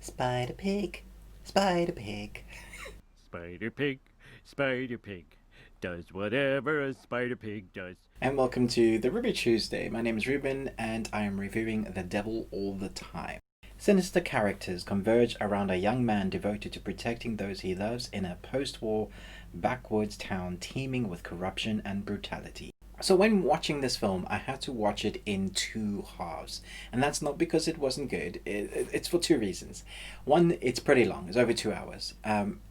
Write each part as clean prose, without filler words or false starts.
Spider Pig, Spider Pig. Spider Pig does whatever a Spider Pig does. And welcome to the Ruby Tuesday. My name is Ruben and I am reviewing The Devil All the Time. Sinister characters converge around a young man devoted to protecting those he loves in a post-war backwoods town teeming with corruption and brutality. So when watching this film, I had to watch it in two halves. And that's not because it wasn't good. It's for two reasons. One, it's pretty long. It's over 2 hours.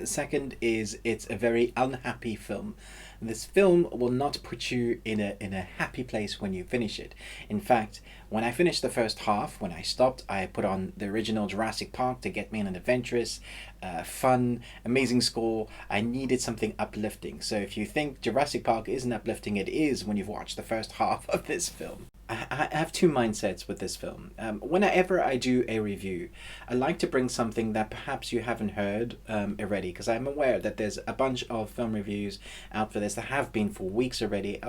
Second is it's a very unhappy film. This film will not put you in a happy place when you finish it. In fact, when I finished the first half, when I stopped, I put on the original Jurassic Park to get me in an adventurous, fun, amazing score. I needed something uplifting. So if you think Jurassic Park isn't uplifting, it is when you've watched the first half of this film. I have two mindsets with this film. Whenever I do a review, I like to bring something that perhaps you haven't heard already, because I'm aware that there's a bunch of film reviews out for this that have been for weeks already.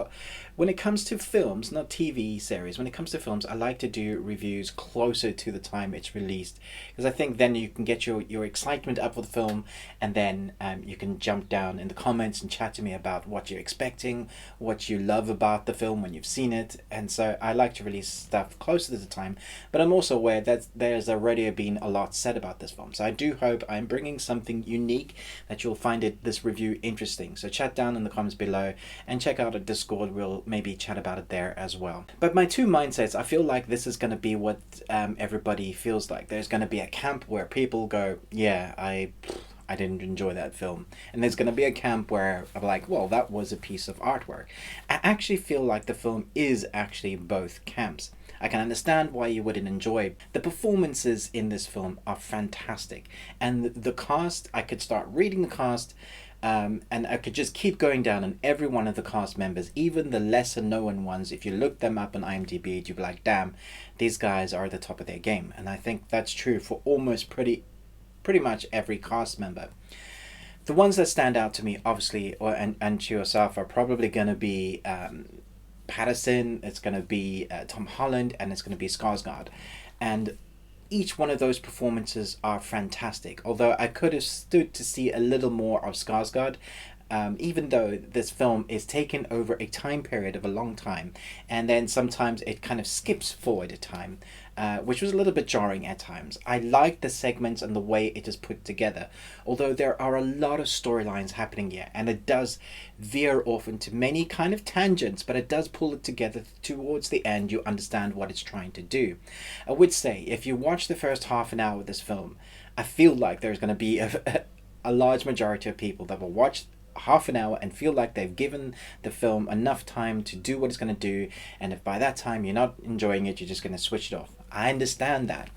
When it comes to films, not TV series, when it comes to films, I like to do reviews closer to the time it's released, because I think then you can get your excitement up for the film, and then you can jump down in the comments and chat to me about what you're expecting, what you love about the film when you've seen it. And so I like to release stuff closer to the time, but I'm also aware that there's already been a lot said about this film. So I do hope I'm bringing something unique that you'll find this review interesting. So chat down in the comments below and check out our Discord. We'll maybe chat about it there as well. But my two mindsets, I feel like this is going to be what everybody feels like. There's going to be a camp where people go, yeah, I didn't enjoy that film. And there's going to be a camp where I'm like, well, that was a piece of artwork. I actually feel like the film is actually both camps. I can understand why you wouldn't enjoy it. The performances in this film are fantastic. And the cast, I could start reading the cast, and I could just keep going down on every one of the cast members, even the lesser known ones. If you look them up on IMDb, you'd be like, damn, these guys are at the top of their game. And I think that's true for almost pretty much every cast member. The ones that stand out to me, obviously, and to yourself, are probably going to be Pattinson, it's going to be Tom Holland, and it's going to be Skarsgård. And each one of those performances are fantastic. Although I could have stood to see a little more of Skarsgård, even though this film is taken over a time period of a long time, and then sometimes it kind of skips forward a time, which was a little bit jarring at times. I like the segments and the way it is put together, although there are a lot of storylines happening here, and it does veer off into many kind of tangents, but it does pull it together towards the end. You understand what it's trying to do. I would say, if you watch the first half an hour of this film, I feel like there's going to be a large majority of people that will watch half an hour and feel like they've given the film enough time to do what it's going to do, and if by that time you're not enjoying it, you're just going to switch it off. I understand that,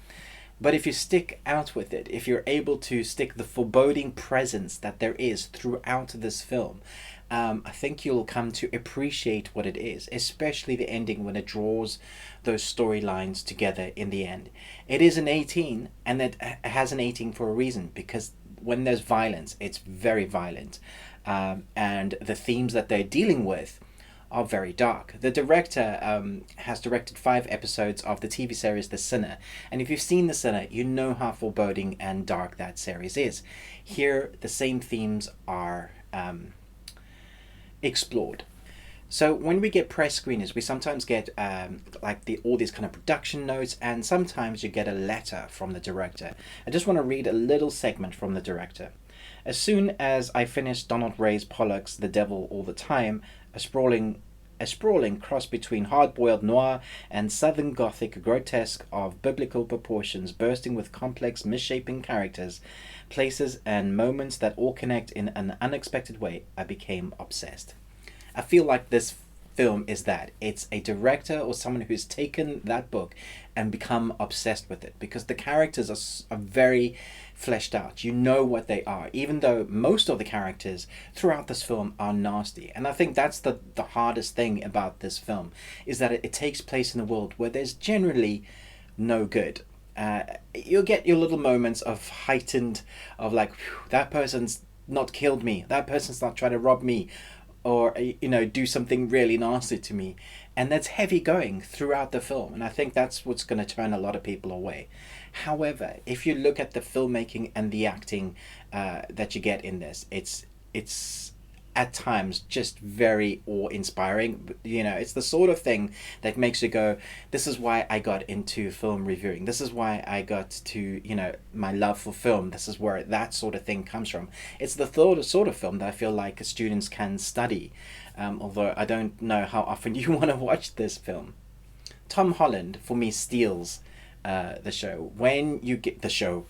but if you stick out with it, if you're able to stick the foreboding presence that there is throughout this film, I think you'll come to appreciate what it is, especially the ending when it draws those storylines together in the end. It is an 18, and it has an 18 for a reason, because when there's violence, it's very violent. And the themes that they're dealing with are very dark. The director has directed 5 episodes of the TV series The Sinner, and if you've seen The Sinner, you know how foreboding and dark that series is. Here, the same themes are explored. So when we get press screeners, we sometimes get all these kind of production notes, and sometimes you get a letter from the director. I just want to read a little segment from the director. As soon as I finished Donald Ray Pollock's The Devil All the Time, a sprawling cross between hard-boiled noir and southern gothic grotesque of biblical proportions, bursting with complex, misshapen characters, places, and moments that all connect in an unexpected way, I became obsessed. I feel like this film is that. It's a director or someone who's taken that book and become obsessed with it, because the characters are very fleshed out. You know what they are, even though most of the characters throughout this film are nasty. And I think that's the hardest thing about this film, is that it takes place in a world where there's generally no good. You'll get your little moments of heightened, of like, that person's not killed me, that person's not trying to rob me, or do something really nasty to me. and that's heavy going throughout the film, and I think that's what's going to turn a lot of people away. However, if you look at the filmmaking and the acting that you get in this, it's at times just very awe-inspiring. You know, it's the sort of thing that makes you go, this is why I got into film reviewing, this is why I got to, you know, my love for film, this is where that sort of thing comes from. It's the sort of film that I feel like students can study, although I don't know how often you want to watch this film. Tom Holland, for me, steals the show. When you get the show,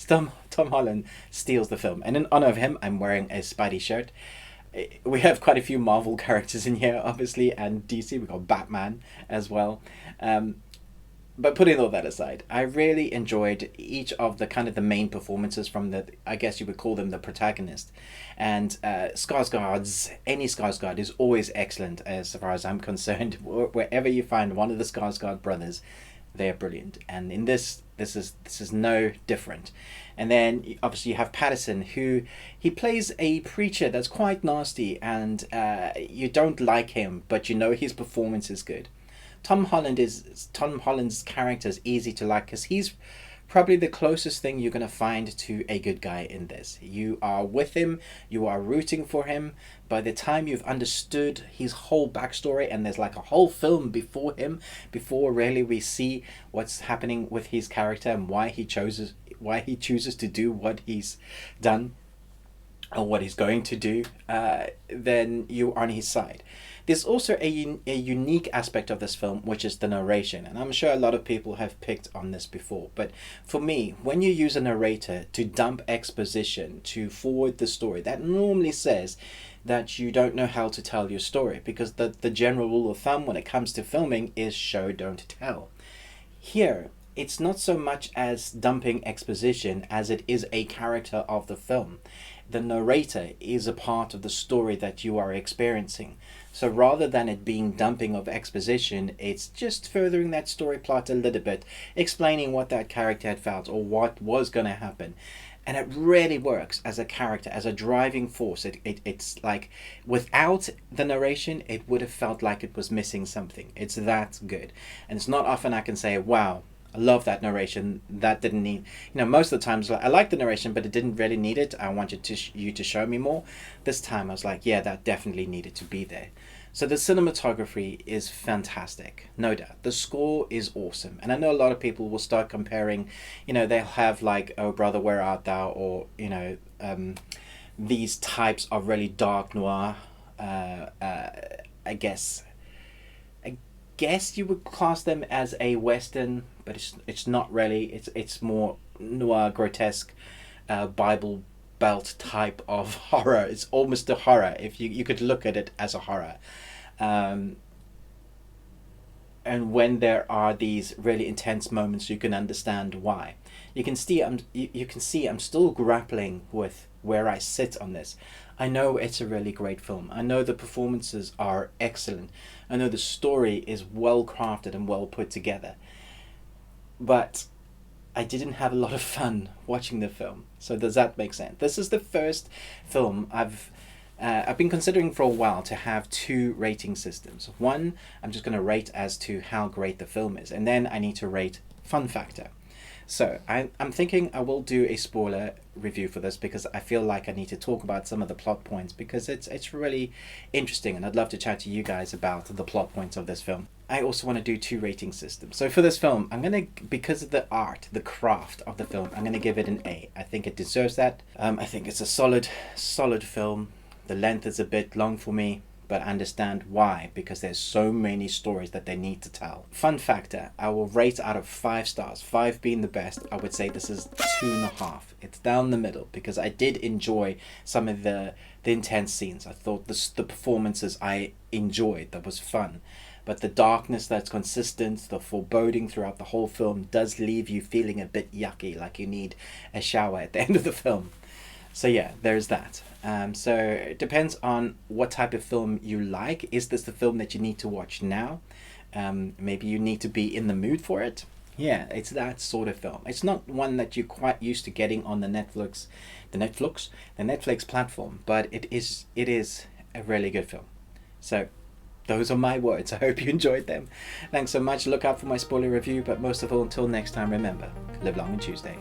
Tom Holland steals the film, and in honor of him, I'm wearing a Spidey shirt. We have quite a few Marvel characters in here, obviously, and DC. We got Batman as well. But putting all that aside, I really enjoyed each of the kind of the main performances from the, I guess you would call them the protagonist. And any Skarsgård is always excellent as far as I'm concerned. Wherever you find one of the Skarsgård brothers, they're brilliant. And in this is no different. And then obviously you have Pattinson, who he plays a preacher that's quite nasty, and you don't like him, but you know his performance is good. Tom Holland's character is easy to like because he's probably the closest thing you're going to find to a good guy in this. You are with him, you are rooting for him. By the time you've understood his whole backstory, and there's like a whole film before him, before really we see what's happening with his character and why he chooses to do what he's done or what he's going to do, then you're on his side. There's also a unique aspect of this film, which is the narration. And I'm sure a lot of people have picked on this before. But for me, when you use a narrator to dump exposition, to forward the story, that normally says that you don't know how to tell your story. Because the general rule of thumb when it comes to filming is show, don't tell. Here, it's not so much as dumping exposition as it is a character of the film. The narrator is a part of the story that you are experiencing. So rather than it being dumping of exposition, it's just furthering that story plot a little bit, explaining what that character had felt or what was going to happen. And it really works as a character, as a driving force. It's like, without the narration, it would have felt like it was missing something. It's that good. And it's not often I can say, wow, I love that narration. That didn't need, most of the times I like the narration, but it didn't really need it. I wanted you to show me more. This time I was like, yeah, that definitely needed to be there. So the cinematography is fantastic, no doubt. The score is awesome. And I know a lot of people will start comparing, they'll have like, Oh Brother, Where Art Thou? Or, these types of really dark noir, I guess you would class them as a Western, but it's not really. It's more noir, grotesque, Bible Belt type of horror. It's almost a horror if you could look at it as a horror. And when there are these really intense moments, you can understand why. You can see I'm still grappling with where I sit on this. I know it's a really great film. I know the performances are excellent. I know the story is well crafted and well put together. But I didn't have a lot of fun watching the film. So does that make sense? This is the first film I've been considering for a while to have two rating systems. One, I'm just going to rate as to how great the film is, and then I need to rate fun factor. So I'm thinking I will do a spoiler review for this because I feel like I need to talk about some of the plot points because it's really interesting, and I'd love to chat to you guys about the plot points of this film. I also want to do two rating systems. So for this film, I'm going to, because of the art, the craft of the film, I'm going to give it an A. I think it deserves that. I think it's a solid film. The length is a bit long for me, but I understand why, because there's so many stories that they need to tell. Fun factor, I will rate out of 5 stars, 5 being the best. I would say this is 2.5. It's down the middle because I did enjoy some of the intense scenes. I thought the performances I enjoyed, that was fun. But the darkness that's consistent, the foreboding throughout the whole film does leave you feeling a bit yucky, like you need a shower at the end of the film. So yeah, there's that. So it depends on what type of film you like. Is this the film that you need to watch now? Maybe you need to be in the mood for it. Yeah, it's that sort of film. It's not one that you're quite used to getting on the Netflix platform, but it is a really good film. So those are my words. I hope you enjoyed them. Thanks so much. Look out for my spoiler review, but most of all, until next time, remember, live long on Tuesday.